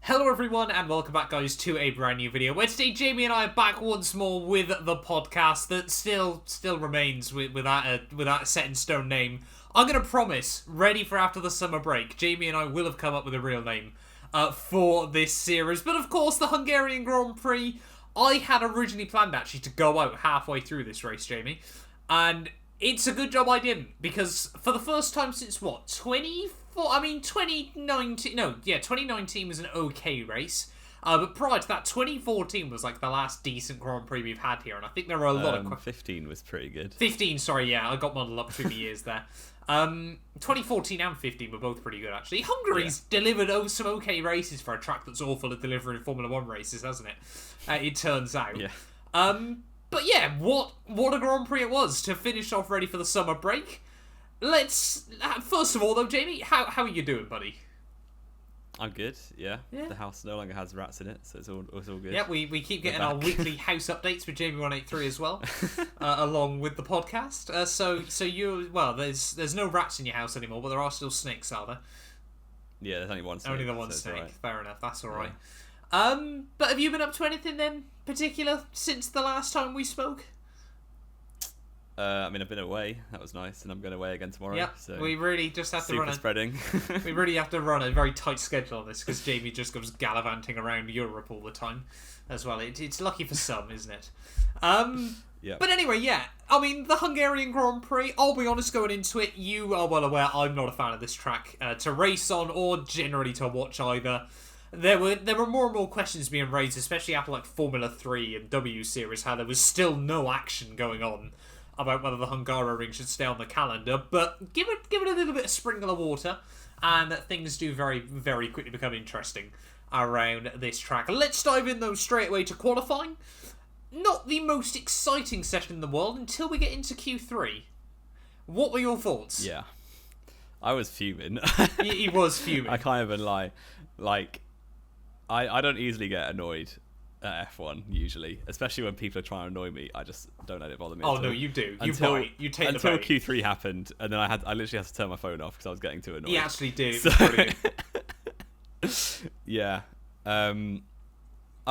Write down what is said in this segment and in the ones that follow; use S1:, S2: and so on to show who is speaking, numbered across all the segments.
S1: Hello everyone and welcome back guys to a brand new video where today Jamie and I are back once more with the podcast that still remains without a set in stone name. I'm going to promise, ready for after the summer break, Jamie and I will have come up with a real name for this series. But of course the Hungarian Grand Prix, I had originally planned actually to go out halfway through this race, Jamie. And it's a good job I didn't, because for the first time since what, 2019 was an okay race. But prior to that, 2014 was like the last decent Grand Prix we've had here, and I think there were a lot of...
S2: 15 was pretty good.
S1: 15, sorry, yeah, I got muddled up between the years there. 2014 and 15 were both pretty good, actually. Hungary's delivered some okay races for a track that's awful at delivering Formula 1 races, hasn't it? It turns out.
S2: Yeah.
S1: But yeah, what a Grand Prix it was to finish off ready for the summer break. Let's... First of all, though, Jamie, how are you doing, buddy?
S2: I'm good, yeah. The house no longer has rats in it, so it's all good.
S1: Yeah, we keep getting our weekly house updates with Jamie183 as well, along with the podcast. So you... Well, there's no rats in your house anymore, but there are still snakes, are there?
S2: Yeah, there's only one snake.
S1: Only the one snake.
S2: Right.
S1: Fair enough, that's alright. Yeah. But have you been up to anything then, particular, since the last time we spoke?
S2: I mean, I've been away. That was nice, and I'm going away again tomorrow.
S1: Yeah, so we really just have to run
S2: spreading.
S1: We really have to run a very tight schedule on this because Jamie just goes gallivanting around Europe all the time, as well. It's lucky for some, isn't it?
S2: Yeah.
S1: But anyway, yeah. I mean, the Hungarian Grand Prix. I'll be honest, going into it, you are well aware I'm not a fan of this track to race on or generally to watch either. There were more and more questions being raised, especially after like Formula 3 and W Series, how there was still no action going on about whether the Hungaroring should stay on the calendar, but give it a little bit of sprinkle of water, and things do very, very quickly become interesting around this track. Let's dive in, though, straight away to qualifying. Not the most exciting session in the world until we get into Q3. What were your thoughts?
S2: Yeah. I was fuming.
S1: He was fuming.
S2: I can't even lie. Like, I don't easily get annoyed at F1 usually, especially when people are trying to annoy me. I just don't let it bother me.
S1: Oh no, you do. You bite. You take the bait.
S2: Until Q3 happened, and then I literally had to turn my phone off because I was getting too annoyed.
S1: He actually did.
S2: So, yeah. I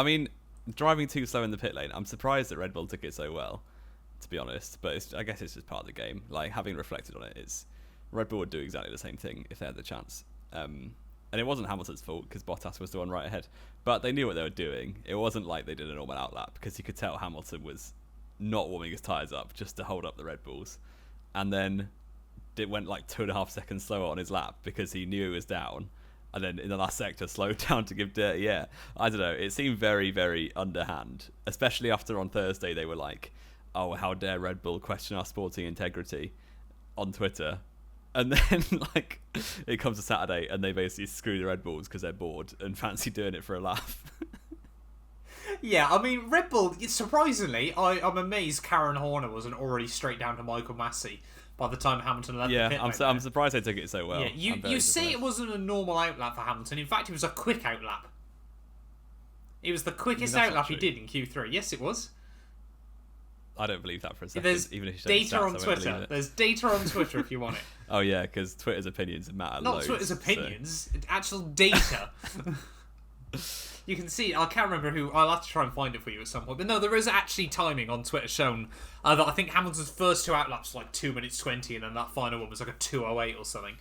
S2: mean, driving too slow in the pit lane. I'm surprised that Red Bull took it so well, to be honest. But I guess it's just part of the game. Like, having reflected on it, Red Bull would do exactly the same thing if they had the chance. And it wasn't Hamilton's fault because Bottas was the one right ahead. But they knew what they were doing. It wasn't like they did a normal outlap because you could tell Hamilton was not warming his tyres up just to hold up the Red Bulls. And then it went like 2.5 seconds slower on his lap because he knew he was down. And then in the last sector slowed down to give dirty air. I don't know. It seemed very, very underhand. Especially after on Thursday they were like, oh, how dare Red Bull question our sporting integrity on Twitter. And then, like, it comes to Saturday and they basically screw the Red Bulls because they're bored and fancy doing it for a laugh.
S1: Yeah, I mean, Red Bull, surprisingly, I'm amazed Karen Horner wasn't already straight down to Michael Massey by the time Hamilton left the pit lane.
S2: I'm surprised they took it so well.
S1: Yeah, you say it wasn't a normal outlap for Hamilton. In fact, it was a quick outlap. It was the quickest outlap he did in Q3. Yes, it was.
S2: I don't believe that for a second.
S1: There's
S2: even if
S1: data on Twitter. There's data on Twitter if you want it.
S2: Oh yeah, because Twitter's opinions matter.
S1: Not Twitter's opinions, actual data. You can see. I can't remember who. I'll have to try and find it for you at some point. But no, there is actually timing on Twitter shown that I think Hamilton's first two outlaps were like 2 minutes 20, and then that final one was like a 2:08 or something.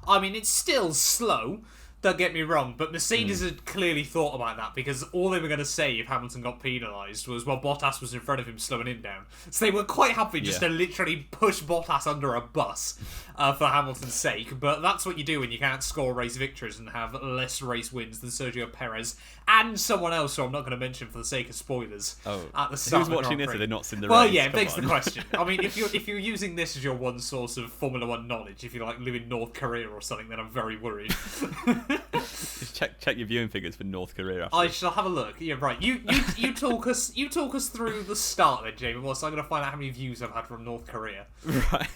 S1: I mean, it's still slow. Don't get me wrong, but Mercedes had clearly thought about that because all they were going to say if Hamilton got penalised was, well, Bottas was in front of him slowing him down. So they were quite happy just to literally push Bottas under a bus for Hamilton's sake. But that's what you do when you can't score race victories and have less race wins than Sergio Perez and someone else who I'm not going to mention for the sake of spoilers at the start of the Grand
S2: watching
S1: Prix.
S2: this if they're not seen the race?
S1: Well, yeah, it begs the question. I mean, if you're using this as your one source of Formula 1 knowledge, if you like live in North Korea or something, then I'm very worried.
S2: Just check your viewing figures for North Korea. After
S1: I shall have a look. Yeah, right. You talk us through the start then, Jamie. Whilst I'm going to find out how many views I've had from North Korea.
S2: Right.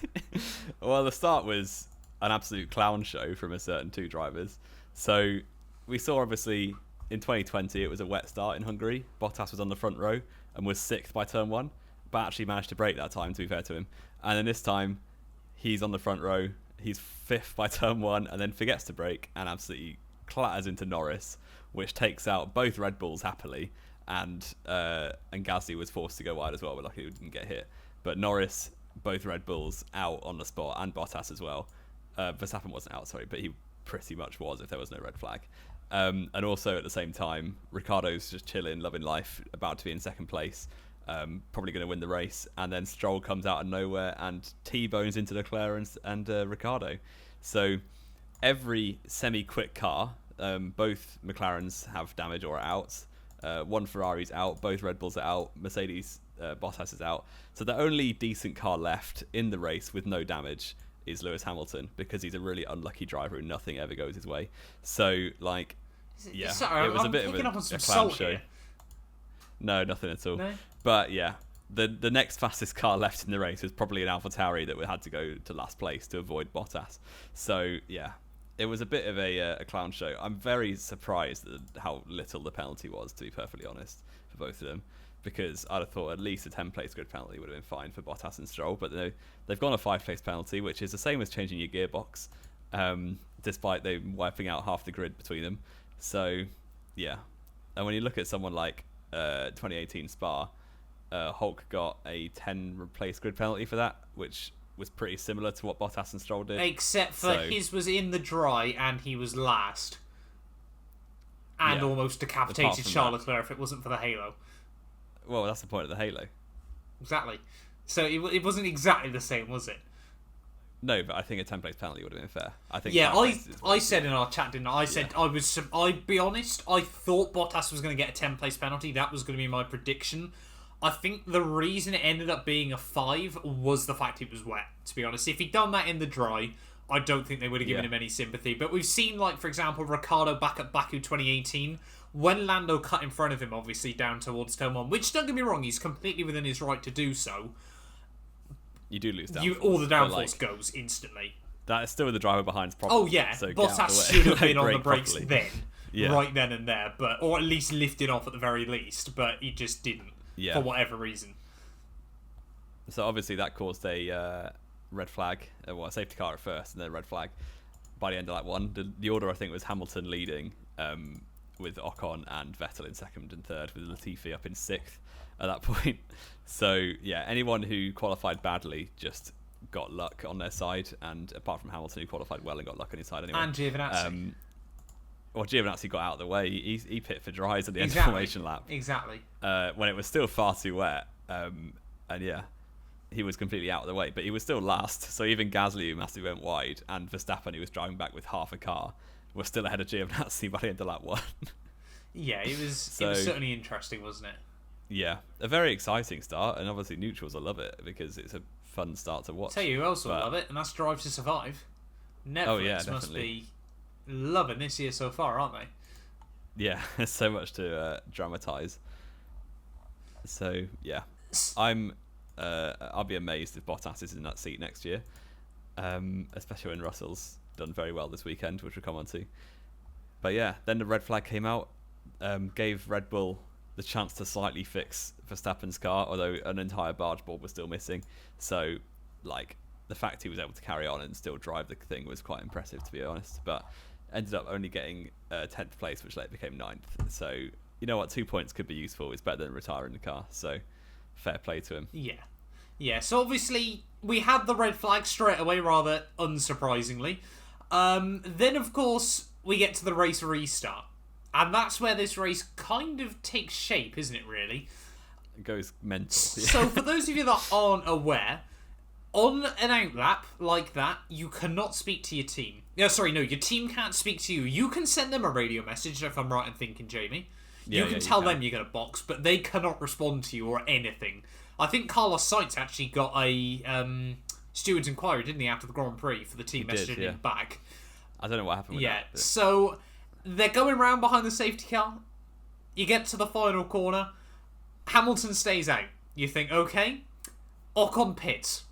S2: Well, the start was an absolute clown show from a certain two drivers. So we saw obviously in 2020 it was a wet start in Hungary. Bottas was on the front row and was 6th by turn 1, but actually managed to break that time, to be fair to him. And then this time he's on the front row. He's 5th by turn 1 and then forgets to brake and absolutely clatters into Norris, which takes out both Red Bulls happily, and Gasly was forced to go wide as well, but luckily he didn't get hit. But Norris, both Red Bulls out on the spot, and Bottas as well. Verstappen wasn't out, sorry, but he pretty much was if there was no red flag. And also at the same time, Ricciardo's just chilling, loving life, about to be in second place, probably going to win the race, and then Stroll comes out of nowhere and T-bones into Leclerc and Ricciardo. So every semi-quick car, both McLarens have damage or are out. One Ferrari's out, both Red Bulls are out, Mercedes Bottas is out. So the only decent car left in the race with no damage is Lewis Hamilton, because he's a really unlucky driver and nothing ever goes his way. So, like, yeah,
S1: sorry,
S2: it was
S1: I'm
S2: a bit of a clown show.
S1: Here.
S2: No, nothing at all.
S1: No?
S2: But yeah, the next fastest car left in the race was probably an AlphaTauri that had to go to last place to avoid Bottas. So yeah, it was a bit of a clown show. I'm very surprised at how little the penalty was, to be perfectly honest, for both of them, because I'd have thought at least a 10-place grid penalty would have been fine for Bottas and Stroll, but they've gone a 5-place penalty, which is the same as changing your gearbox, despite them wiping out half the grid between them. So yeah, and when you look at someone like 2018 Spa, Hulk got a 10-place grid penalty for that, which was pretty similar to what Bottas and Stroll did.
S1: Except for his was in the dry and he was last. And almost decapitated Charles Leclerc if it wasn't for the halo.
S2: Well, that's the point of the halo.
S1: Exactly. So it wasn't exactly the same, was it?
S2: No, but I think a 10-place penalty would have been fair. I think.
S1: Yeah, I said in our chat, didn't I? I said I'll be honest, I thought Bottas was going to get a 10-place penalty. That was going to be my prediction. I think the reason it ended up being a 5 was the fact it was wet, to be honest. If he'd done that in the dry, I don't think they would have given him any sympathy. But we've seen, like, for example, Ricciardo back at Baku 2018, when Lando cut in front of him, obviously, down towards turn 1, which, don't get me wrong, he's completely within his right to do so.
S2: You do lose downforce.
S1: All the downforce goes instantly.
S2: That is still the driver behind's problem.
S1: Oh, yeah.
S2: So
S1: Bottas should have been on the brakes
S2: properly.
S1: then. Right then and there. Or at least lifted off at the very least. But he just didn't. For whatever reason.
S2: So obviously that caused a red flag. Well, a safety car at first and then a red flag by the end of lap 1. The order, I think, was Hamilton leading with Ocon and Vettel in second and third, with Latifi up in 6th at that point. So yeah, anyone who qualified badly just got luck on their side, and apart from Hamilton, who qualified well and got luck on his side anyway.
S1: And Giovinazzi.
S2: Well, Giovinazzi got out of the way. He pit for dries at the end of the formation lap.
S1: Exactly.
S2: When it was still far too wet. And yeah, he was completely out of the way. But he was still last. So even Gasly, who massively went wide, and Verstappen, who was driving back with half a car, was still ahead of Giovinazzi by the end of lap 1.
S1: Yeah, it was certainly interesting, wasn't it?
S2: Yeah, a very exciting start. And obviously neutrals will love it because it's a fun start to watch.
S1: Tell you who else will love it, and that's Drive to Survive. Netflix must be loving this year so far, aren't they?
S2: Yeah, there's so much to dramatise. So yeah, I'll be amazed if Bottas is in that seat next year, especially when Russell's done very well this weekend, which we'll come on to. But yeah, then the red flag came out, gave Red Bull the chance to slightly fix Verstappen's car, although an entire barge board was still missing. So like, the fact he was able to carry on and still drive the thing was quite impressive, to be honest. But ended up only getting 10th place, which later became 9th. So you know what, 2 points could be useful. It's better than retiring the car. So fair play to him.
S1: Yeah. So obviously we had the red flag straight away, rather unsurprisingly. Then of course we get to the race restart, and that's where this race kind of takes shape, isn't it? Really,
S2: it goes mental.
S1: So for those of you that aren't aware, on an outlap like that, you cannot speak to your team. Your team can't speak to you. You can send them a radio message, if I'm right in thinking, Jamie. You can tell them you're going to box, but they cannot respond to you or anything. I think Carlos Sainz actually got a steward's inquiry, didn't he, after the Grand Prix for the team messaging him back.
S2: I don't know what happened with that. But...
S1: So they're going round behind the safety car. You get to the final corner. Hamilton stays out. You think, okay. Ocon pits.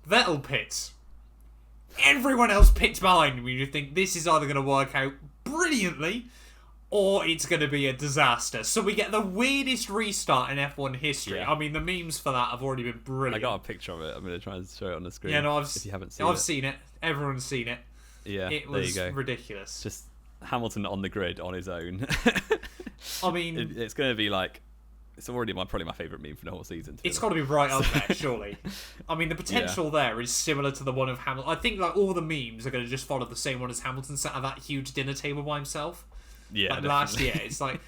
S1: Vettel pits. Everyone else pits behind me. You think this is either going to work out brilliantly or it's going to be a disaster. So we get the weirdest restart in F1 history.
S2: Yeah.
S1: I mean, the memes for that have already been brilliant.
S2: I got a picture of it. I'm going to try and show it on the screen.
S1: Yeah, no,
S2: if you haven't seen
S1: I've seen it. Everyone's seen it.
S2: Yeah,
S1: it was ridiculous.
S2: Just Hamilton on the grid on his own.
S1: I mean,
S2: it's going to be like, it's already probably my favourite meme for the whole season.
S1: It's got to be right up there, surely. I mean, the potential there is similar to the one of Hamilton. I think like all the memes are going to just follow the same one as Hamilton sat at that huge dinner table by himself.
S2: Yeah,
S1: like last year. It's like,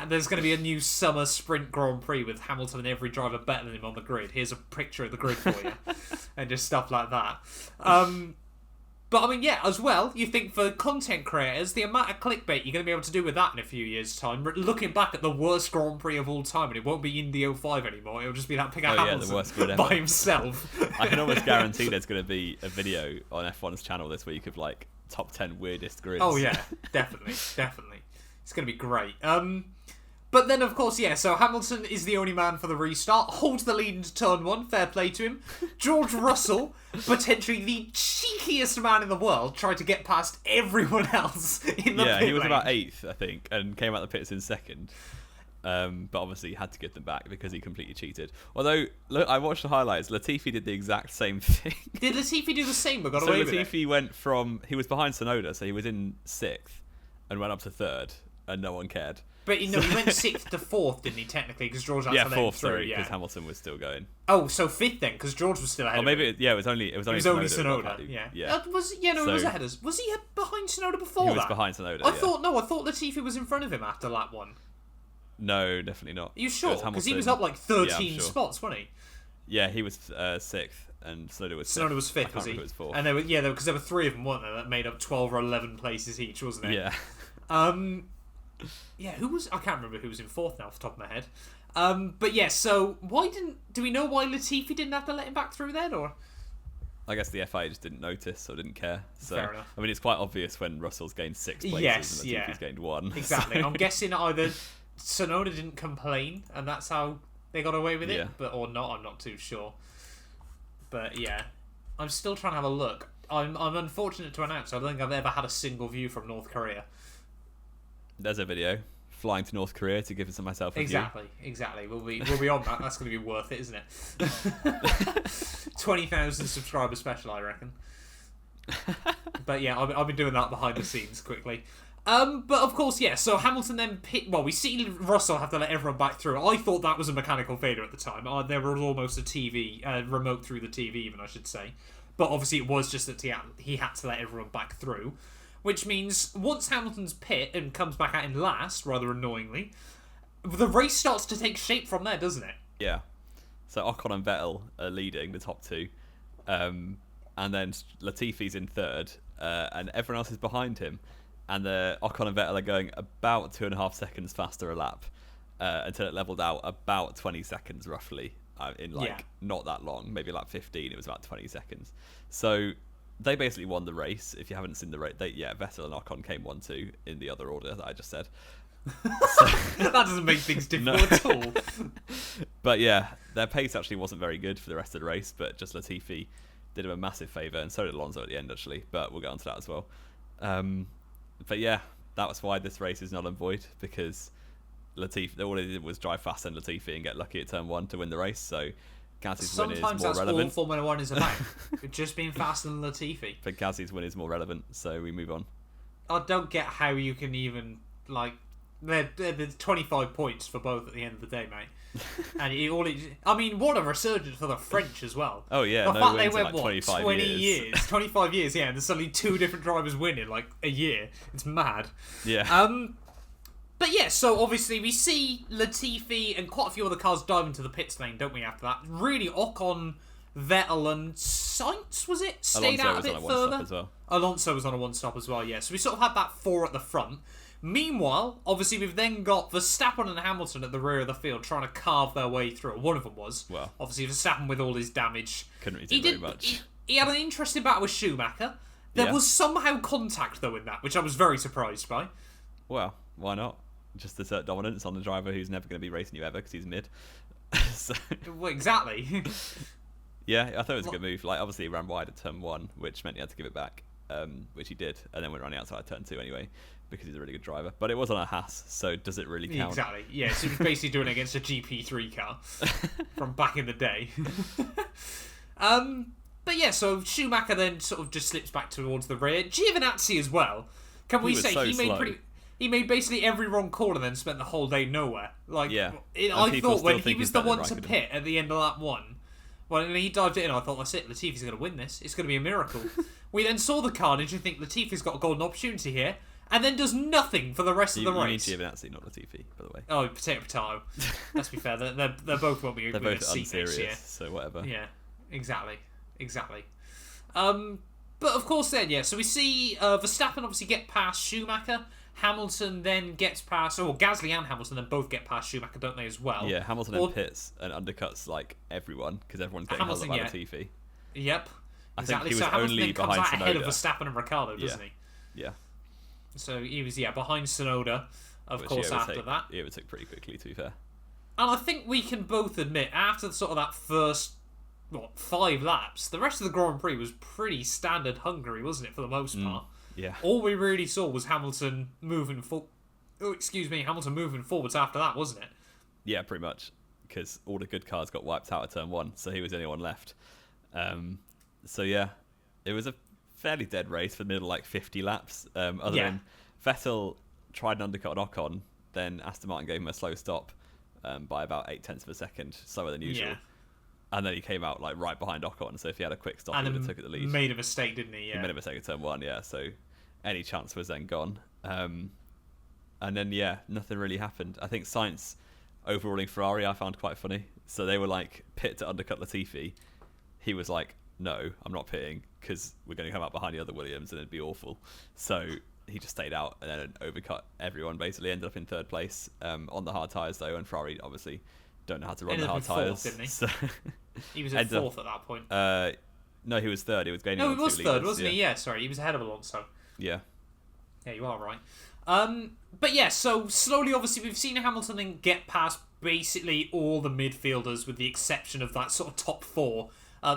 S1: there's going to be a new summer sprint Grand Prix with Hamilton and every driver better than him on the grid. Here's a picture of the grid for you. And just stuff like that. But I mean, yeah, as well, you think for content creators, the amount of clickbait you're going to be able to do with that in a few years' time, looking back at the worst Grand Prix of all time, and it won't be Indy 05 anymore, it'll just be that picture of Hamilton
S2: the worst grid ever.
S1: by himself.
S2: I can almost guarantee there's going to be a video on F1's channel this week of like top 10 weirdest grids.
S1: Oh yeah, definitely. It's going to be great. But then, of course, yeah, so Hamilton is the only man for the restart, holds the lead into turn 1, fair play to him. George Russell, potentially the cheekiest man in the world, tried to get past everyone else in the pit
S2: Yeah, he was
S1: lane.
S2: about 8th, I think, and came out the pits in 2nd. But obviously he had to get them back because he completely cheated. Although, look, I watched the highlights, Latifi did the exact same thing.
S1: Did Latifi do the same but got
S2: So
S1: away with it?
S2: Latifi went from, he was behind Tsunoda, so he was in 6th and went up to 3rd, and no one cared.
S1: But he went 6th to 4th, didn't he, technically, because George had to let him
S2: 4th,
S1: through.
S2: sorry, because Hamilton was still going.
S1: Oh, so 5th then, because George was still ahead
S2: Or maybe,
S1: of him.
S2: it was only
S1: It was only
S2: Tsunoda.
S1: Tsunoda, yeah.
S2: Yeah.
S1: He was ahead of us. Was he behind Tsunoda before
S2: He
S1: that?
S2: was behind Tsunoda,
S1: I thought Latifi was in front of him after lap 1.
S2: No, definitely not.
S1: Are you sure? Because he was
S2: Hamilton.
S1: up like 13
S2: Yeah, I'm sure.
S1: spots, wasn't he?
S2: Yeah, he was 6th, and Tsunoda was 5th.
S1: Tsunoda was 5th, was he?
S2: It was 4th.
S1: And because there were 3 of them, weren't there? That made up 12 or 11 places each, wasn't it?
S2: Yeah.
S1: Yeah, I can't remember who was in 4th now off the top of my head. But yeah, so do we know why Latifi didn't have to let him back through then, or?
S2: I guess the FIA just didn't notice or didn't care. So,
S1: Fair enough.
S2: I mean, it's quite obvious when Russell's gained 6 places
S1: Yes,
S2: and Latifi's gained 1.
S1: Exactly. I'm guessing either Tsunoda didn't complain and that's how they got away with it, or not. I'm not too sure. But yeah, I'm still trying to have a look. I'm unfortunate to announce I don't think I've ever had a single view from North Korea.
S2: There's a video flying to North Korea to give myself a view.
S1: Exactly. We'll be on that. That's going to be worth it, isn't it? 20,000 subscriber special, I reckon. But yeah, I've been doing that behind the scenes quickly. But of course, yeah. So Hamilton then we see Russell have to let everyone back through. I thought that was a mechanical failure at the time. There was almost a TV remote through the TV, even I should say. But obviously, it was just that he had to let everyone back through. Which means once Hamilton's pit and comes back out in last, rather annoyingly, the race starts to take shape from there, doesn't it?
S2: Yeah. So Ocon and Vettel are leading the top 2. And then Latifi's in 3rd. And everyone else is behind him. And Ocon and Vettel are going about 2.5 seconds faster a lap. Until it leveled out about 20 seconds, roughly. In not that long. Maybe like 15. It was about 20 seconds. So they basically won the race. If you haven't seen the race, Vettel and Ocon came 1-2 in the other order that I just said.
S1: That doesn't make things difficult at all.
S2: But yeah, their pace actually wasn't very good for the rest of the race, but just Latifi did him a massive favour, and so did Alonso at the end, actually, but we'll get onto that as well. But yeah, that was why this race is null and void, because Latifi, all they did was drive fast and Latifi and get lucky at turn 1 to win the race, so Gasly's win is more relevant.
S1: Sometimes that's all Formula 1 is about. Just being faster than Latifi.
S2: But Gasly's win is more relevant, so we move on.
S1: I don't get how you can even, there's 25 points for both at the end of the day, mate. And what a resurgence for the French as well.
S2: Oh yeah,
S1: the
S2: no
S1: fact
S2: wins
S1: they
S2: in
S1: went,
S2: 25
S1: 20
S2: years.
S1: 25 years, yeah, and there's suddenly 2 different drivers winning, a year. It's mad.
S2: Yeah.
S1: But yeah, so obviously we see Latifi and quite a few other cars dive into the pits lane, don't we, after that? Really, Ocon, Vettel and Sainz, was it? Stayed
S2: Alonso
S1: out a
S2: was
S1: bit
S2: on a
S1: further.
S2: one-stop as well.
S1: Alonso was on a one-stop as well, yeah. So we sort of had that 4 at the front. Meanwhile, obviously we've then got Verstappen and Hamilton at the rear of the field trying to carve their way through. One of them was.
S2: Well,
S1: obviously Verstappen with all his damage.
S2: Couldn't really do very much.
S1: He had an interesting battle with Schumacher. There was somehow contact, though, in that, which I was very surprised by.
S2: Well, why not? Just assert dominance on the driver who's never going to be racing you ever because he's mid. So,
S1: well, exactly.
S2: Yeah, I thought it was a good move. Obviously, he ran wide at turn 1, which meant he had to give it back, which he did, and then went running outside turn 2 anyway, because he's a really good driver. But it was on a Haas, so does it really count?
S1: Exactly. Yeah, so he was basically doing it against a GP3 car from back in the day. But yeah, so Schumacher then sort of just slips back towards the rear. Giovinazzi as well. Can we
S2: was
S1: say
S2: so
S1: he made
S2: slow.
S1: He made basically every wrong call and then spent the whole day nowhere. Like,
S2: Yeah.
S1: I
S2: people
S1: thought
S2: still
S1: when he
S2: think
S1: was
S2: he's
S1: the
S2: better
S1: one
S2: than
S1: to
S2: Raikkonen.
S1: pit at the end of lap 1, when he dived in, I thought, that's it, Latifi's going to win this. It's going to be a miracle. We then saw the carnage and think Latifi's got a golden opportunity here, and then does nothing for the rest of the
S2: You need
S1: race.
S2: Giovinazzi, not Latifi, by the way.
S1: Oh, potato. Let's be fair, they're both won't be
S2: They're
S1: with
S2: both
S1: a seat next year.
S2: unserious, so whatever.
S1: Yeah, exactly. But of course then, yeah, so we see Verstappen obviously get past Schumacher. Hamilton then gets past... Oh, Gasly and Hamilton then both get past Schumacher, don't they, as well?
S2: Yeah, Hamilton then pits and undercuts like everyone because everyone's getting held up by Latifi.
S1: Yep,
S2: I
S1: exactly.
S2: think he was
S1: so Hamilton
S2: only
S1: then comes
S2: behind
S1: out ahead of
S2: Tsunoda.
S1: Verstappen and Ricciardo, doesn't he?
S2: Yeah.
S1: So he was, behind Tsunoda, of
S2: Which
S1: course,
S2: he
S1: after that.
S2: He overtook pretty quickly, to be fair.
S1: And I think we can both admit, after sort of that first, 5 laps, the rest of the Grand Prix was pretty standard Hungary, wasn't it, for the most part?
S2: Yeah.
S1: All we really saw was Hamilton moving Hamilton moving forwards after that, wasn't it?
S2: Yeah, pretty much. Because all the good cars got wiped out at turn 1, so he was the only one left. So yeah, it was a fairly dead race for the middle, 50 laps. Other than Vettel tried an undercut on Ocon, then Aston Martin gave him a slow stop by about 0.8 of a second, slower than usual.
S1: Yeah.
S2: And then he came out right behind Ocon, so if he had a quick stop, he would have took the lead.
S1: Made a mistake, didn't he? Yeah.
S2: He made a mistake at turn 1, yeah. So any chance was then gone. And then nothing really happened. I think Sainz overruling Ferrari I found quite funny. So they were pit to undercut Latifi. He was like, no, I'm not pitting because we're going to come out behind the other Williams and it'd be awful. So he just stayed out and then overcut everyone. Basically ended up in 3rd place on the hard tyres though, and Ferrari obviously don't know how to run the hard tyres.
S1: Didn't he?
S2: So
S1: He was at 4th at that point.
S2: no, he was 3rd. He was gaining.
S1: No,
S2: on
S1: he was
S2: 2
S1: 3rd,
S2: leaders,
S1: wasn't he? Yeah, sorry, he was ahead of Alonso.
S2: Yeah.
S1: Yeah, you are right. But yeah, so slowly, obviously, we've seen Hamilton then get past basically all the midfielders, with the exception of that sort of top 4.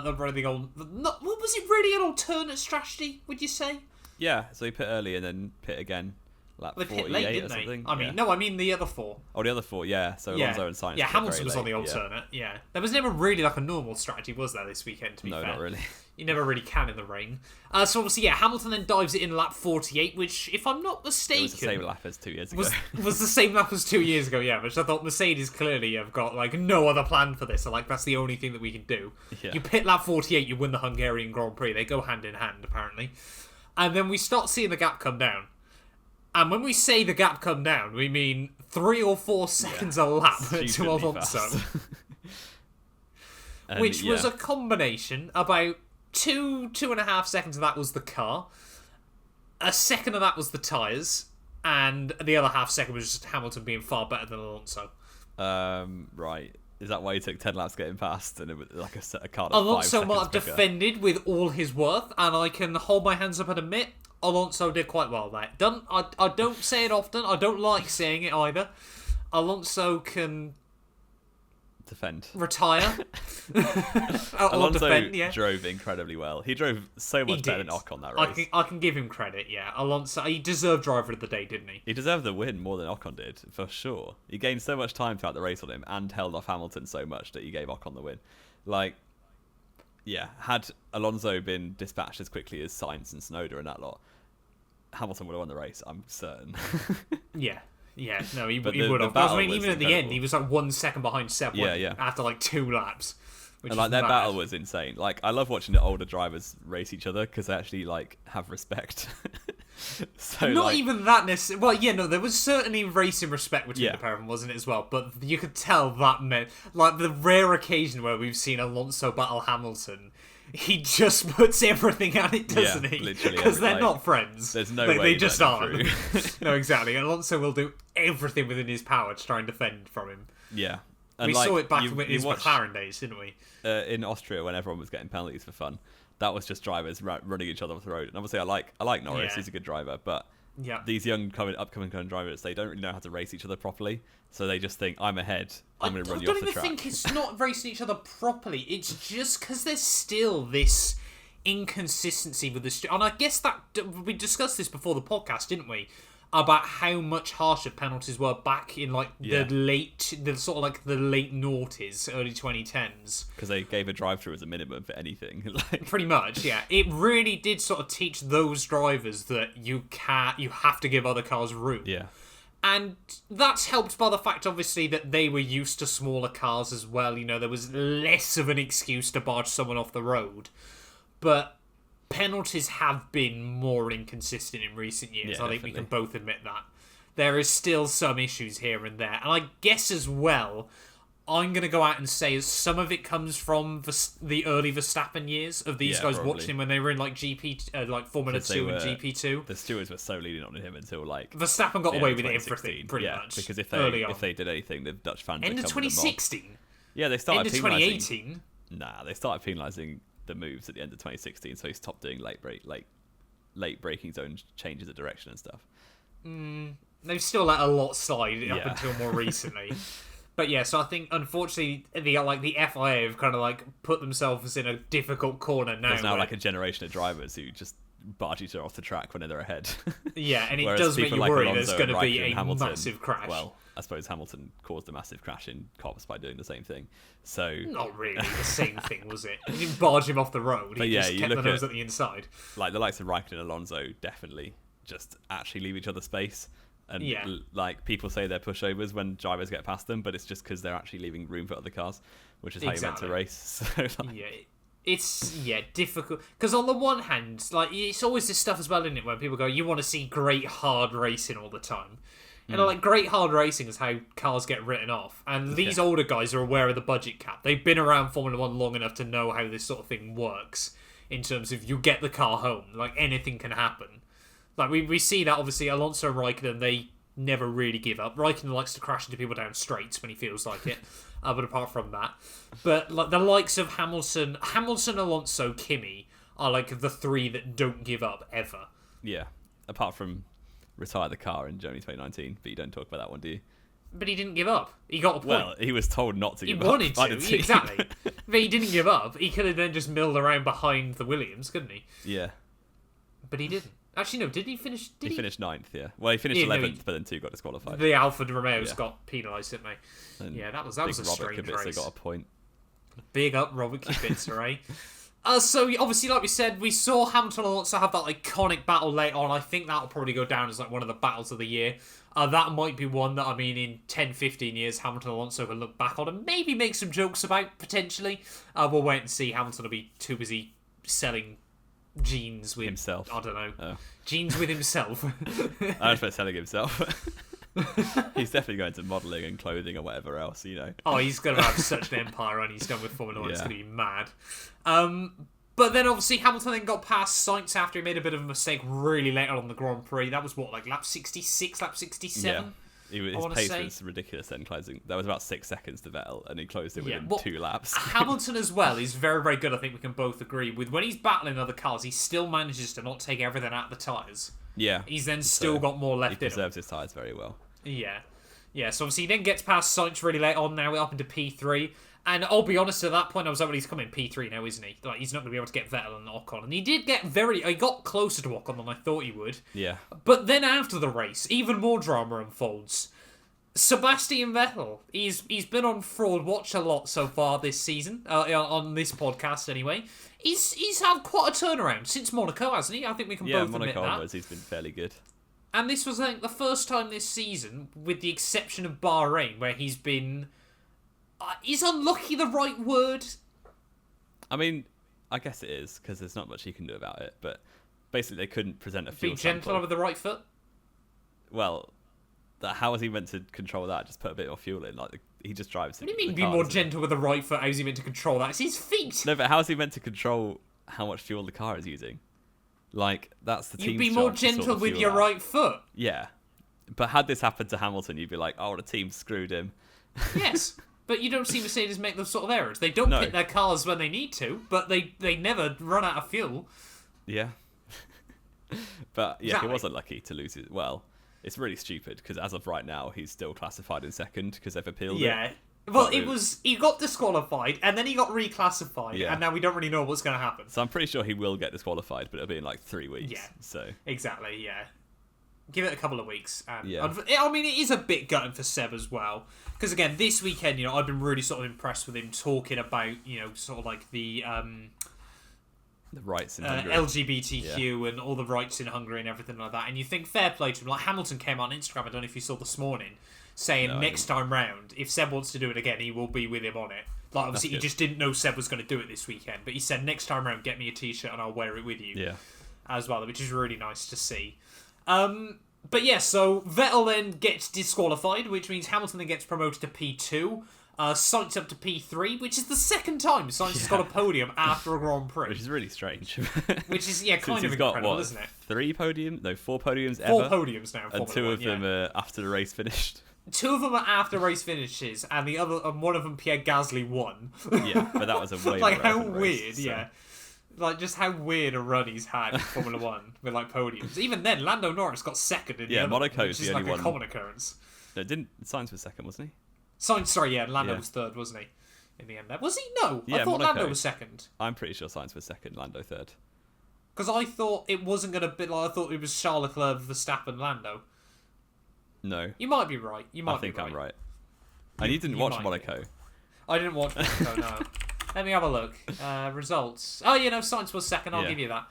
S1: They're running on. What was it really an alternate strategy? Would you say?
S2: Yeah. So he pit early and then pit again. Lap
S1: They
S2: 48
S1: pit late,
S2: or
S1: didn't
S2: something.
S1: they? I mean the other 4.
S2: Oh, the other 4, yeah. So Alonso and Sainz.
S1: Yeah,
S2: pit
S1: Hamilton
S2: very
S1: was on the
S2: late,
S1: alternate. Yeah, there was never really a normal strategy, was there, this weekend? To be fair,
S2: No, not really.
S1: You never really can in the rain. So obviously, Hamilton then dives it in lap 48, which, if I'm not mistaken,
S2: It was the same lap as 2 years ago.
S1: was the same lap as 2 years ago. Yeah, which I thought Mercedes clearly have got no other plan for this. So that's the only thing that we can do.
S2: Yeah.
S1: You pit lap 48, you win the Hungarian Grand Prix. They go hand in hand apparently, and then we start seeing the gap come down. And when we say the gap come down, we mean 3 or 4 seconds a lap to
S2: Stupidly
S1: Alonso.
S2: fast.
S1: Which was a combination. About 2.5 seconds of that was the car. A second of that was the tyres. And the other half second was just Hamilton being far better than Alonso.
S2: Right. Is that why he took 10 laps getting past and it was a car that's 5
S1: Alonso
S2: seconds
S1: might have
S2: quicker?
S1: defended with all his worth, and I can hold my hands up and admit Alonso did quite well there. I don't say it often. I don't like saying it either. Alonso can
S2: defend.
S1: retire. Or
S2: Alonso
S1: defend, yeah.
S2: drove incredibly well. He drove so much better than Ocon that race.
S1: I can give him credit, yeah. Alonso, he deserved driver of the day, didn't he?
S2: He deserved the win more than Ocon did, for sure. He gained so much time throughout the race on him and held off Hamilton so much that he gave Ocon the win. Had Alonso been dispatched as quickly as Sainz and Tsunoda and that lot, Hamilton would have won the race, I'm certain.
S1: Yeah, no, he
S2: But
S1: would
S2: the
S1: have.
S2: battle
S1: I mean,
S2: was
S1: even at the end,
S2: incredible.
S1: he was 1 second behind Seb after 2 laps. Which
S2: And
S1: is
S2: their
S1: mad.
S2: battle was insane. I love watching the older drivers race each other because they actually have respect. So
S1: Not even that necessarily. Well, yeah, no, there was certainly racing respect between the pair of them, wasn't it, as well? But you could tell that meant, the rare occasion where we've seen Alonso battle Hamilton, he just puts everything at it, doesn't he?
S2: Literally
S1: Because they're
S2: everything.
S1: not friends.
S2: There's no
S1: they,
S2: way
S1: they just
S2: he'd let
S1: aren't.
S2: him through.
S1: No, exactly. Alonso will do everything within his power to try and defend from him.
S2: Yeah. And
S1: We saw it back
S2: you
S1: in his
S2: watch,
S1: McLaren days, didn't we?
S2: in Austria when everyone was getting penalties for fun. That was just drivers running each other off the road. And obviously I like Norris,
S1: Yeah.
S2: he's a good driver, but
S1: Yeah.
S2: these upcoming drivers, they don't really know how to race each other properly. So they just think, I'm ahead, I'm going to run you off the track.
S1: I don't even think it's not racing each other properly. It's just because there's still this inconsistency with the... And I guess that... We discussed this before the podcast, didn't we? about how much harsher penalties were back in like the late noughties, early 2010s.
S2: Because they gave a drive-through as a minimum for anything.
S1: Pretty much, yeah. It really did sort of teach those drivers that you have to give other cars room.
S2: Yeah.
S1: And that's helped by the fact, obviously, that they were used to smaller cars as well. You know, there was less of an excuse to barge someone off the road. But penalties have been more inconsistent in recent years.
S2: Yeah,
S1: I think
S2: definitely.
S1: we can both admit that. There is still some issues here and there. And I guess as well, I'm going to go out and say some of it comes from the early Verstappen years of these guys
S2: probably.
S1: watching him when they were in like like Formula 2 and GP2.
S2: The stewards were so leaning on him until like
S1: Verstappen got away with everything, pretty much.
S2: Because if they did anything, the Dutch fans
S1: End
S2: would
S1: of
S2: come with them off.
S1: 2016?
S2: Yeah, they started
S1: End of 2018?
S2: Nah, they started penalising the moves at the end of 2016, so he stopped doing late braking zone changes of direction and stuff.
S1: They've still let a lot slide up until more recently. But yeah, so I think unfortunately the FIA have kind of like put themselves in a difficult corner now.
S2: There's now like a generation of drivers who just barge each other off the track when they're ahead.
S1: Yeah, and it
S2: Whereas
S1: does make you
S2: people like
S1: worry
S2: Alonso
S1: there's going
S2: and
S1: to be
S2: Raikkonen and
S1: a
S2: Hamilton,
S1: massive crash.
S2: Well, I suppose Hamilton caused a massive crash in Cops by doing the same thing. So
S1: Not really the same thing, was it? You didn't barge him off the road. He just kept the nose at the inside.
S2: Like the likes of Raikkonen and Alonso definitely just actually leave each other space. And like people say they're pushovers when drivers get past them, but it's just because they're actually leaving room for other cars, which is how you meant to race. So,
S1: it's difficult because on the one hand, like it's always this stuff as well, isn't it? When people go, you want to see great hard racing all the time. You know, like great hard racing is how cars get written off, and these older guys are aware of the budget cap. They've been around Formula One long enough to know how this sort of thing works. In terms of you get the car home, like anything can happen. Like we see that obviously Alonso and Raikkonen, they never really give up. Raikkonen likes to crash into people down straights when he feels like it. But apart from that, but like the likes of Hamilton, Alonso, Kimi are like the three that don't give up ever.
S2: Yeah, apart from retire the car in Germany 2019, but you don't talk about that one, do you?
S1: But he didn't give up. He got a point.
S2: Well, he was told not to give up.
S1: He wanted to, exactly. But he didn't give up. He could have then just milled around behind the Williams, couldn't he?
S2: Yeah.
S1: But he didn't. Actually, no, did he finish?
S2: He finished 9th, yeah. Well, he finished 11th, but then 2 got disqualified.
S1: The Alfa Romeos got penalised, didn't they?
S2: And
S1: that was a strange
S2: Kubica
S1: race.
S2: got a point.
S1: Big up Robert Kubica, eh? So, obviously, like we said, we saw Hamilton and Alonso have that iconic battle later on. I think that'll probably go down as like one of the battles of the year. That might be one that, I mean, in 10, 15 years, Hamilton and Alonso will look back on and maybe make some jokes about, potentially. We'll wait and see. Hamilton will be too busy selling jeans with...
S2: himself.
S1: I don't know.
S2: Oh.
S1: Jeans with himself.
S2: I was about selling himself. He's definitely going to modelling and clothing or whatever else, you know.
S1: Oh, he's going to have such an empire and he's done with Formula 1. It's going to be mad. But then obviously Hamilton then got past Sainz after he made a bit of a mistake really later on the Grand Prix. That was what, like lap 66, lap 67?
S2: Yeah. His pace was ridiculous then closing. That was about 6 seconds to Vettel and he closed it within 2 laps.
S1: Hamilton as well is very, very good. I think we can both agree with when he's battling other cars, he still manages to not take everything out of the tyres.
S2: Yeah.
S1: He's then still got more left in him.
S2: He preserves his tyres very well.
S1: Yeah. Yeah, so obviously he then gets past Sainz really late on now, up into P3. And I'll be honest, at that point I was like, well, he's coming P3 now, isn't he? Like, he's not going to be able to get Vettel and Ocon. And he did get he got closer to Ocon than I thought he would.
S2: Yeah.
S1: But then after the race, even more drama unfolds. Sebastian Vettel, he's been on Fraud Watch a lot so far this season, on this podcast anyway. He's had quite a turnaround since Monaco, hasn't he? I think we can both admit that.
S2: Monaco onwards, he's been fairly good.
S1: And this was, I think, the first time this season, with the exception of Bahrain, where he's been... is unlucky the right word?
S2: I mean, I guess it is, because there's not much he can do about it, but basically they couldn't present a fuel
S1: Be gentler with the right foot?
S2: Well, how was he meant to control that? Just put a bit more fuel in? Like, he just drives...
S1: What do you mean be more gentle with the right foot? How's he meant to control that? It's his feet!
S2: No, but how's he meant to control how much fuel the car is using? Like, that's the team's job.
S1: You'd be more gentle with your right foot.
S2: Yeah. But had this happened to Hamilton, you'd be like, oh, the team screwed him.
S1: Yes. But you don't see Mercedes make those sort of errors. They don't pit their cars when they need to, but they never run out of fuel.
S2: Yeah. But, yeah, he was unlucky to lose it. Well, it's really stupid, because as of right now, he's still classified in second, because they've appealed it.
S1: Yeah. Well, he got disqualified, and then he got reclassified, and now we don't really know what's going to happen.
S2: So I'm pretty sure he will get disqualified, but it'll be in like 3 weeks.
S1: Yeah,
S2: so
S1: exactly, yeah. Give it a couple of weeks. And
S2: Yeah.
S1: I mean, it is a bit gutting for Seb as well. Because, again, this weekend, I've been really sort of impressed with him talking about, sort of like the
S2: rights in Hungary.
S1: LGBTQ and all the rights in Hungary and everything like that. And you think fair play to him. Like, Hamilton came on Instagram, I don't know if you saw this morning, saying next time round, if Seb wants to do it again, he will be with him on it. Like, obviously, he just didn't know Seb was going to do it this weekend. But he said, next time round, get me a T-shirt and I'll wear it with you.
S2: Yeah.
S1: As well, which is really nice to see. But yeah, so Vettel then gets disqualified, which means Hamilton then gets promoted to P2. Sainz up to P3, which is the second time Sainz has got a podium after a Grand Prix.
S2: Which is really strange.
S1: Which is, kind of
S2: got,
S1: incredible, isn't it?
S2: 4 podiums ever.
S1: 4 podiums now.
S2: And 2 of them are after the race finished.
S1: 2 of them are after race finishes, and one of them Pierre Gasly won.
S2: Yeah, but that was a way
S1: like how
S2: weird,
S1: race, yeah. Like, just how weird a run he's had in Formula 1 with, like, podiums. Even then, Lando Norris got second in the other,
S2: Monaco's
S1: which is
S2: the only
S1: like
S2: one.
S1: A common occurrence.
S2: No, Sainz was second, wasn't he?
S1: Lando was third, wasn't he? In the end there. Was he? No.
S2: Yeah,
S1: I thought
S2: Monaco.
S1: Lando was second.
S2: I'm pretty sure Sainz was second, Lando third.
S1: Because I thought it wasn't going to be like, I thought it was Charles Leclerc, Verstappen, Lando.
S2: No.
S1: You might be right.
S2: I think I'm right. And you didn't watch Monaco.
S1: I didn't watch Monaco, no. Let me have a look. Results. Oh, Sainz was second. I'll give you that.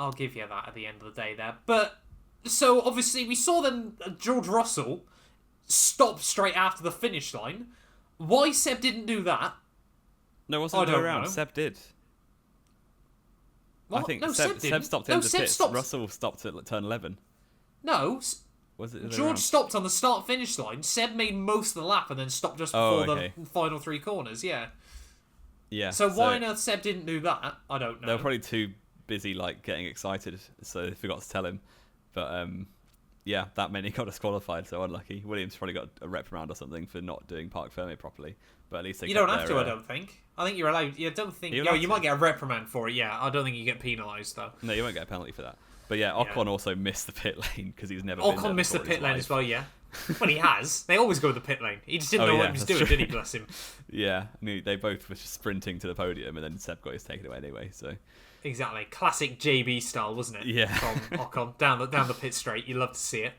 S1: I'll give you that at the end of the day there. But, so, obviously, we saw then George Russell stop straight after the finish line. Why Seb didn't do that?
S2: No, it wasn't the other way around.
S1: Know.
S2: Seb did.
S1: What?
S2: I think
S1: no,
S2: Seb stopped into pits.
S1: Stopped.
S2: Russell stopped at turn 11.
S1: No.
S2: Was it
S1: George stopped on the start-finish line. Seb made most of the lap and then stopped just before the final 3 corners, yeah.
S2: Yeah.
S1: So why on earth Seb didn't do that? I don't know.
S2: They were probably too busy, like, getting excited, so they forgot to tell him. But, yeah, that meant he got disqualified, so unlucky. Williams probably got a reprimand or something for not doing Parc Fermé properly. But at least they
S1: You don't have to, I don't think. I think you're allowed. You don't think... You might get a reprimand for it, yeah. I don't think you get penalised, though.
S2: No, you won't get a penalty for that. But yeah, Ocon also missed the pit lane because he's never
S1: Ocon missed the pit lane as well, yeah. Well, he has. They always go to the pit lane. He just didn't know what he was doing, did he, bless him?
S2: Yeah, they both were just sprinting to the podium and then Seb got his taken away anyway, so...
S1: Exactly. Classic JB style, wasn't it?
S2: Yeah.
S1: From Ocon, down the pit straight. You love to see it.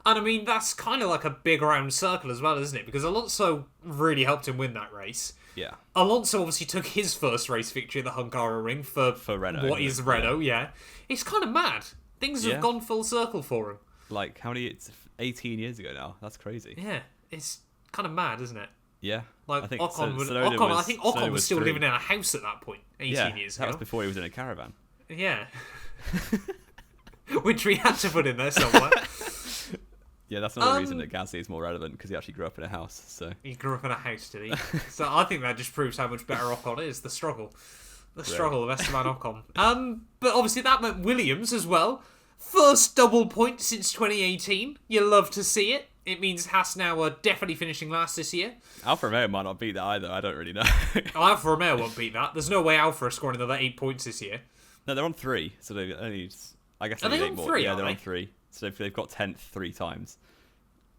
S1: And I mean, that's kind of like a big round circle as well, isn't it? Because Alonso really helped him win that race.
S2: Yeah.
S1: Alonso obviously took his first race victory at the Hungaroring for
S2: Renault.
S1: What is Renault, yeah. It's kind of mad. Things have gone full circle for him.
S2: Like, how many... It's 18 years ago now. That's crazy.
S1: Yeah. It's kind of mad, isn't it?
S2: Yeah.
S1: Like,
S2: I think
S1: Ocon was still living in a house at that point, 18 years ago.
S2: That was before he was in a caravan.
S1: Yeah. Which we had to put in there somewhere.
S2: Yeah, that's another reason that Gasly is more relevant, because he actually grew up in a house. So
S1: he grew up in a house, did he? So I think that just proves how much better Ocon is. The struggle, of Esteban Ocon. But obviously that meant Williams as well. First double point since 2018. You love to see it. It means Haas now are definitely finishing last this year.
S2: Alfa Romeo might not beat that either. I don't really know.
S1: Alfa Romeo won't beat that. There's no way Alfa are scoring another 8 points this year.
S2: No, they're on 3, so they only. I guess
S1: are they on 3?
S2: Yeah, they're on 3. So they've got 10th 3 times.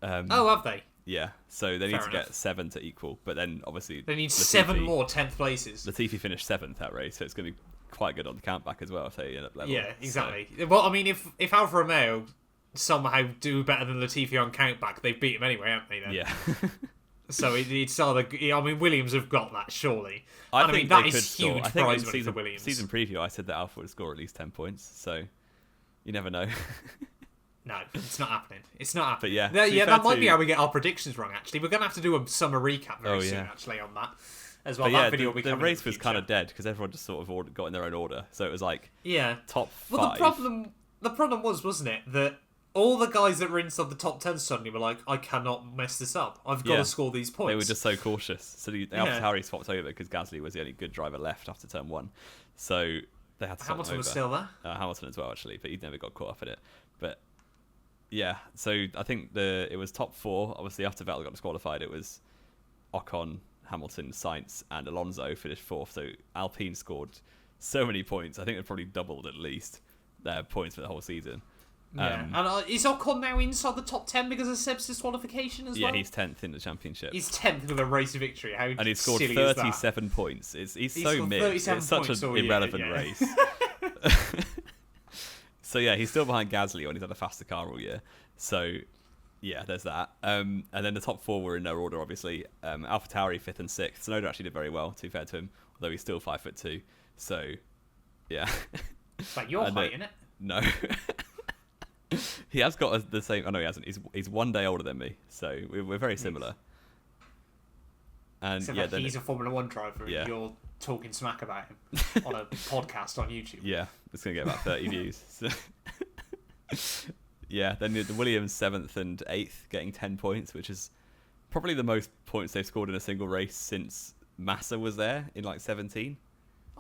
S1: Have they?
S2: Yeah, so they need to get 7 to equal, but then obviously
S1: they need 7 more 10th places.
S2: Latifi finished 7th that race, so it's going to be quite good on the countback as well if they end up level.
S1: Yeah, exactly. So. Well, I mean, if Alfa Romeo somehow do better than Latifi on countback, they've beat him anyway, haven't they? Then?
S2: Yeah.
S1: So it's either. I mean, Williams have got that surely.
S2: I think
S1: that
S2: they
S1: is
S2: could
S1: huge
S2: score.
S1: prize money for Williams.
S2: Season preview, I said that Alfa would score at least 10 points, so you never know.
S1: No, it's not happening. It's not happening.
S2: But
S1: that might be how we get our predictions wrong. Actually, we're gonna have to do a summer recap very soon. Actually, on that as well.
S2: But
S1: that video will be
S2: the
S1: coming
S2: race was kind of dead because everyone just sort of got in their own order. So it was like top 5.
S1: Well, the problem was, wasn't it, that all the guys that were inside the top 10 suddenly were like, I cannot mess this up. I've got to score these points.
S2: They were just so cautious. So Harry swapped over because Gasly was the only good driver left after turn 1. So they had to swap
S1: Hamilton
S2: over.
S1: was still there.
S2: Hamilton as well, actually, but he never got caught up in it. But yeah, so I think it was top 4. Obviously, after Vettel got disqualified, it was Ocon, Hamilton, Sainz, and Alonso finished 4th. So Alpine scored so many points. I think they probably doubled at least their points for the whole season.
S1: Yeah, and is Ocon now inside the top 10 because of Seb's disqualification as well?
S2: Yeah, he's 10th in the championship.
S1: He's 10th with a race victory.
S2: And he scored 37 points. He's so mid. It's such an irrelevant race. So yeah, he's still behind Gasly when he's had a faster car all year. So yeah, there's that. And then the top 4 were in no order, obviously. AlphaTauri 5th and 6th. Tsunoda actually did very well, to be fair to him, although he's still 5'2". So yeah.
S1: It's like your height, isn't it?
S2: No. He has got the same. Oh no, he hasn't. He's 1 day older than me, so we're very similar. And
S1: Except
S2: yeah,
S1: that he's a Formula 1 driver and you're talking smack about him on a podcast on YouTube.
S2: Yeah, it's going to get about 30 views. So. Yeah, then the Williams 7th and 8th getting 10 points, which is probably the most points they've scored in a single race since Massa was there in like 17.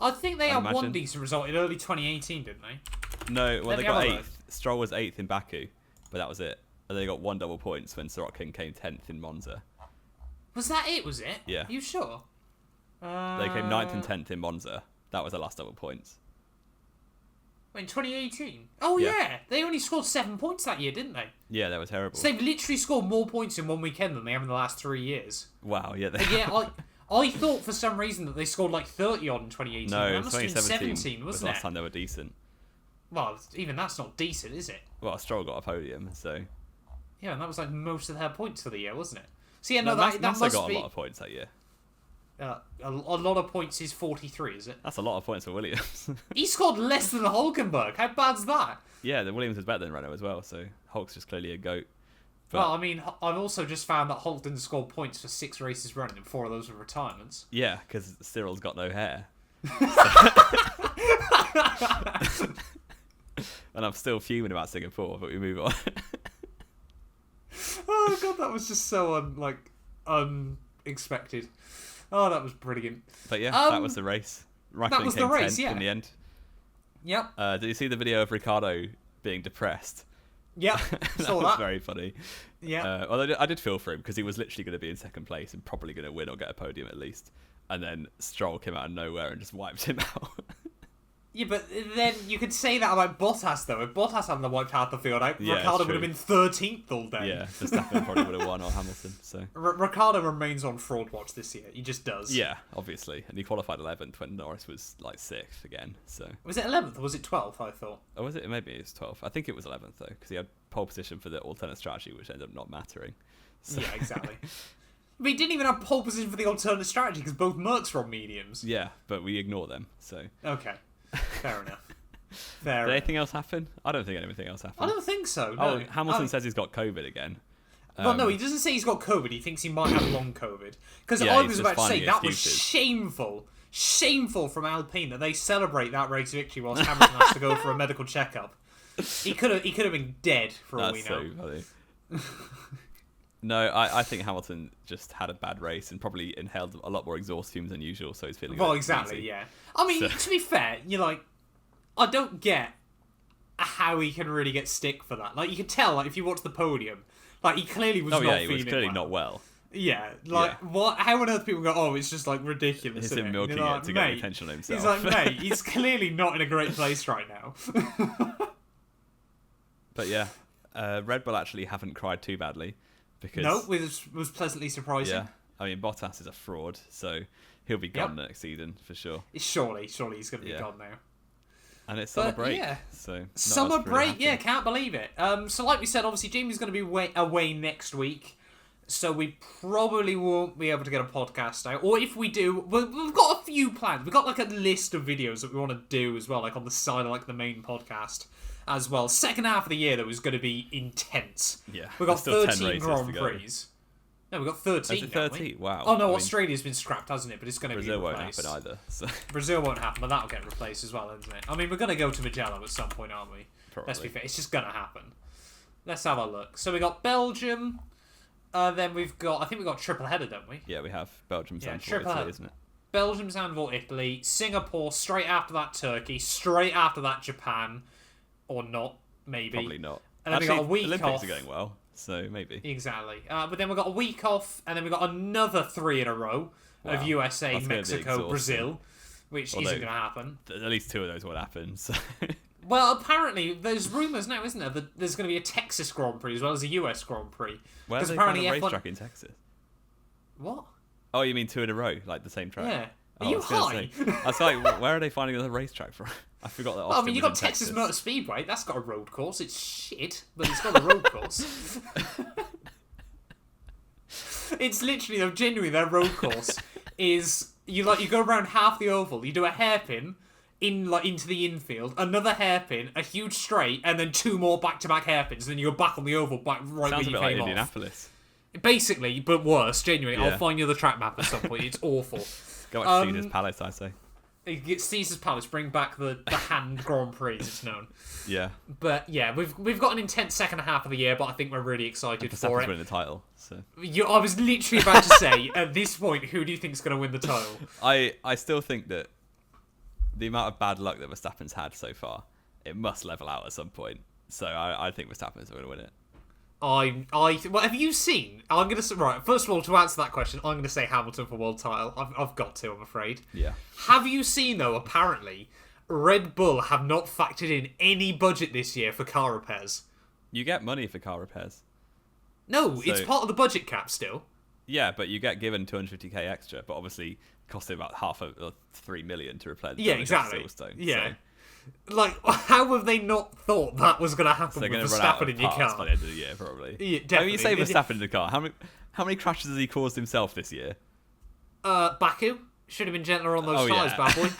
S1: I think they had one decent result in early 2018, didn't they?
S2: No, well, they got 8th. Stroll was 8th in Baku, but that was it. And they got 1 double points when Sorokin came 10th in Monza.
S1: Was that it, was it?
S2: Yeah.
S1: Are you sure?
S2: They came 9th and 10th in Monza. That was the last double points.
S1: In 2018? Oh, yeah. They only scored 7 points that year, didn't they?
S2: Yeah, they were terrible.
S1: So they've literally scored more points in one weekend than they have in the last 3 years.
S2: Wow, yeah.
S1: I thought for some reason that they scored like 30 odd in 2018.
S2: No,
S1: that must have been
S2: 2017
S1: 17,
S2: was
S1: wasn't
S2: the
S1: it?
S2: last time they were decent.
S1: Well, even that's not decent, is it?
S2: Well, Stroll got a podium, so...
S1: Yeah, and that was like most of their points for the year, wasn't it? So yeah, that
S2: Massa
S1: must
S2: got
S1: be...
S2: a lot of points that year.
S1: A lot of points is 43, is it?
S2: That's a lot of points for Williams.
S1: He scored less than Hulkenberg. How bad's that?
S2: Yeah, the Williams is better than Renault as well, so Hulk's just clearly a goat. But,
S1: well, I mean, I've also just found that Hulk didn't score points for 6 races running, and 4 of those were retirements.
S2: Yeah, because Cyril's got no hair. And I'm still fuming about Singapore, but we move on.
S1: Oh god, that was just so unexpected. Oh, that was brilliant.
S2: But yeah, that was the race.
S1: That was the race, yeah.
S2: In the end.
S1: Yep.
S2: Did you see the video of Ricciardo being depressed?
S1: Yep,
S2: that was very funny.
S1: Yeah.
S2: Although I did feel for him because he was literally going to be in 2nd place and probably going to win or get a podium at least. And then Stroll came out of nowhere and just wiped him out.
S1: Yeah, but then you could say that about Bottas, though. If Bottas hadn't wiped out the field, Ricciardo would have been 13th all day.
S2: Yeah, Verstappen probably would have won, or Hamilton. So
S1: Ricciardo remains on fraud watch this year. He just does.
S2: Yeah, obviously. And he qualified 11th when Norris was like 6th again. So
S1: was it 11th or was it 12th, I thought?
S2: Oh, was it? Maybe it was 12th. I think it was 11th, though, because he had pole position for the alternate strategy, which ended up not mattering. So.
S1: Yeah, exactly. But he didn't even have pole position for the alternate strategy because both Mercs were on mediums.
S2: Yeah, but we ignore them. So
S1: okay, fair enough.
S2: Did anything else happen? I don't think anything else happened.
S1: I don't think so. No.
S2: Oh, Hamilton says he's got COVID again.
S1: Well, no, he doesn't say he's got COVID. He thinks he might have long COVID. Because
S2: Yeah,
S1: I
S2: he's
S1: was
S2: just
S1: about to say
S2: finding
S1: that was
S2: excuses.
S1: shameful from Alpine that they celebrate that race victory whilst Hamilton has to go for a medical checkup. He could have been dead for all we know.
S2: That's so funny. No, I think Hamilton just had a bad race and probably inhaled a lot more exhaust fumes than usual, so he's feeling.
S1: Well, exactly,
S2: crazy.
S1: yeah. I mean, to be fair, you're like, I don't get how he can really get stick for that. Like, you could tell, like, if you watch the podium, like, he clearly was not feeling
S2: he was clearly
S1: well.
S2: not well.
S1: Yeah, like, what? How on earth people go, oh, it's just, like, ridiculous,
S2: He's
S1: isn't
S2: him
S1: it?
S2: milking
S1: Like,
S2: it to get attention on himself.
S1: He's like, mate, he's clearly not in a great place right now.
S2: But yeah, Red Bull actually haven't cried too badly. Because,
S1: no, was pleasantly surprising.
S2: Yeah, I mean, Bottas is a fraud, so he'll be gone next season for sure.
S1: Surely he's going to be gone now.
S2: And it's summer break,
S1: yeah.
S2: so
S1: summer break, yeah, can't believe it. So like we said, obviously Jamie's going to be away next week, so we probably won't be able to get a podcast out. Or if we do, we've got a few plans. We've got like a list of videos that we want to do as well, like on the side of like the main podcast as well. Second half of the year though is going to be intense.
S2: Yeah,
S1: we've got 13 Grand Prix. No, we've got 13.
S2: Is it 13? Wow.
S1: Oh no, Australia's been scrapped, hasn't it? But it's going to be replaced.
S2: Brazil won't happen either. So.
S1: Brazil won't happen, but that'll get replaced as well, isn't it? I mean, we're going to go to Mugello at some point, aren't we?
S2: Probably.
S1: Let's be fair. It's just going to happen. Let's have a look. So we got Belgium. Then we've got, I think we've got triple header, don't we?
S2: Yeah, we have Belgium, Zandvoort,
S1: triple
S2: Italy, isn't it?
S1: Belgium, Zandvoort, Italy, Singapore, straight after that Turkey, straight after that Japan, or not, maybe.
S2: Probably not.
S1: And then we got a week
S2: Olympics
S1: off.
S2: are going well, so maybe.
S1: Exactly. But then we've got a week off, and then we've got another 3 in a row of USA,
S2: That's
S1: Mexico, Brazil, which isn't going to happen.
S2: At least 2 of those won't happen. So.
S1: Well, apparently, there's rumours now, isn't there, that there's going to be a Texas Grand Prix as well as a US Grand Prix.
S2: Where are they finding a racetrack in Texas?
S1: What?
S2: Oh, you mean 2 in a row, like the same track?
S1: Yeah. Are
S2: I
S1: you
S2: was gonna
S1: high?
S2: say, I was like, where are they finding another racetrack from? I forgot that.
S1: I mean, you got Texas Motor Speedway. That's got a road course. It's shit, but it's got a road course. It's literally, though, genuinely, their road course is you go around half the oval, you do a hairpin into the infield, another hairpin, a huge straight, and then 2 more back-to-back hairpins, and then you go back on the oval, right
S2: Sounds
S1: where you
S2: a bit
S1: came
S2: like
S1: off.
S2: Indianapolis.
S1: Basically, but worse. Genuinely,
S2: Yeah.
S1: I'll find you the track map at some point. It's awful.
S2: Go watch Caesar's Palace, I say.
S1: Caesar's Palace, bring back the hand Grand Prix, as it's known.
S2: Yeah.
S1: But yeah, we've got an intense second half of the year, but I think we're really excited for it.
S2: Winning the title. So.
S1: I was literally about to say, at this point, who do you think's going to win the title?
S2: I still think that the amount of bad luck that Verstappen's had so far, it must level out at some point. So I think Verstappen's going to win it.
S1: What have you seen? I'm going to say, right, first of all, to answer that question, I'm going to say Hamilton for world title. I've got to, I'm afraid.
S2: Yeah.
S1: Have you seen, though, apparently, Red Bull have not factored in any budget this year for car repairs?
S2: You get money for car repairs.
S1: No, it's part of the budget cap still.
S2: Yeah, but you get given 250k extra, but obviously costing about half of 3 million to replace the
S1: exactly.
S2: Silverstone.
S1: Yeah.
S2: So.
S1: Like, how have they not thought that was going to happen with Verstappen in your car?
S2: By the end of the year, probably.
S1: Yeah, definitely.
S2: I mean, you say Verstappen in the car. How many crashes has he caused himself this year?
S1: Baku should have been gentler on those tyres, bad boy.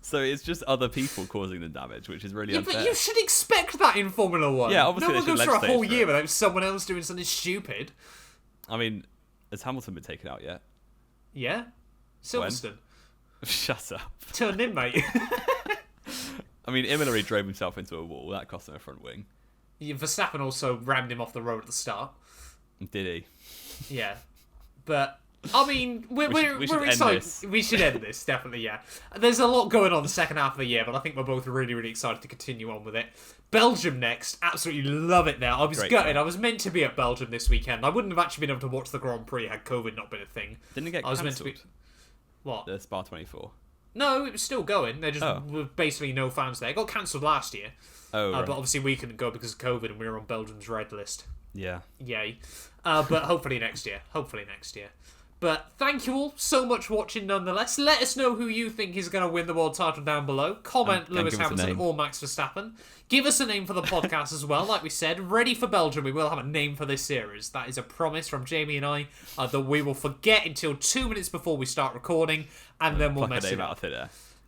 S2: So it's just other people causing the damage, which is really unfair.
S1: But you should expect that in Formula 1.
S2: Yeah, obviously
S1: no one
S2: they should
S1: goes through a whole
S2: legislate for
S1: year
S2: it.
S1: without someone else doing something stupid.
S2: I mean, has Hamilton been taken out yet?
S1: Yeah. Silverstone.
S2: Shut up.
S1: Turned in, mate.
S2: I mean, Imola drove himself into a wall. That cost him a front wing.
S1: Verstappen also rammed him off the road at the start.
S2: Did he?
S1: Yeah. But, I mean, we're excited. We should end this, definitely, yeah. There's a lot going on the second half of the year, but I think we're both really, really excited to continue on with it. Belgium next. Absolutely love it there. I was gutted. I was meant to be at Belgium this weekend. I wouldn't have actually been able to watch the Grand Prix had COVID not been a thing.
S2: Didn't it get
S1: cancelled?
S2: cancelled?
S1: What?
S2: The Spa 24.
S1: No, it was still going. There just were basically no fans there. It got cancelled last year.
S2: Oh, right.
S1: But obviously we couldn't go because of COVID and we were on Belgium's red list.
S2: Yeah.
S1: Yay. But hopefully next year. But thank you all so much for watching nonetheless. Let us know who you think is going to win the world title down below. Comment Lewis Hamilton or Max Verstappen. Give us a name for the podcast as well. Like we said, ready for Belgium. We will have a name for this series. That is a promise from Jamie and I that we will forget until 2 minutes before we start recording, and then we'll mess it up.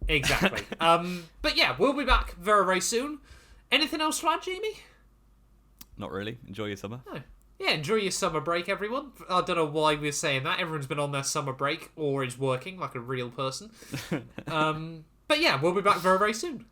S1: Exactly. But yeah, we'll be back very, very soon. Anything else to add, Jamie?
S2: Not really. Enjoy your summer.
S1: No. Yeah, enjoy your summer break, everyone. I don't know why we're saying that. Everyone's been on their summer break or is working like a real person. But yeah, we'll be back very, very soon.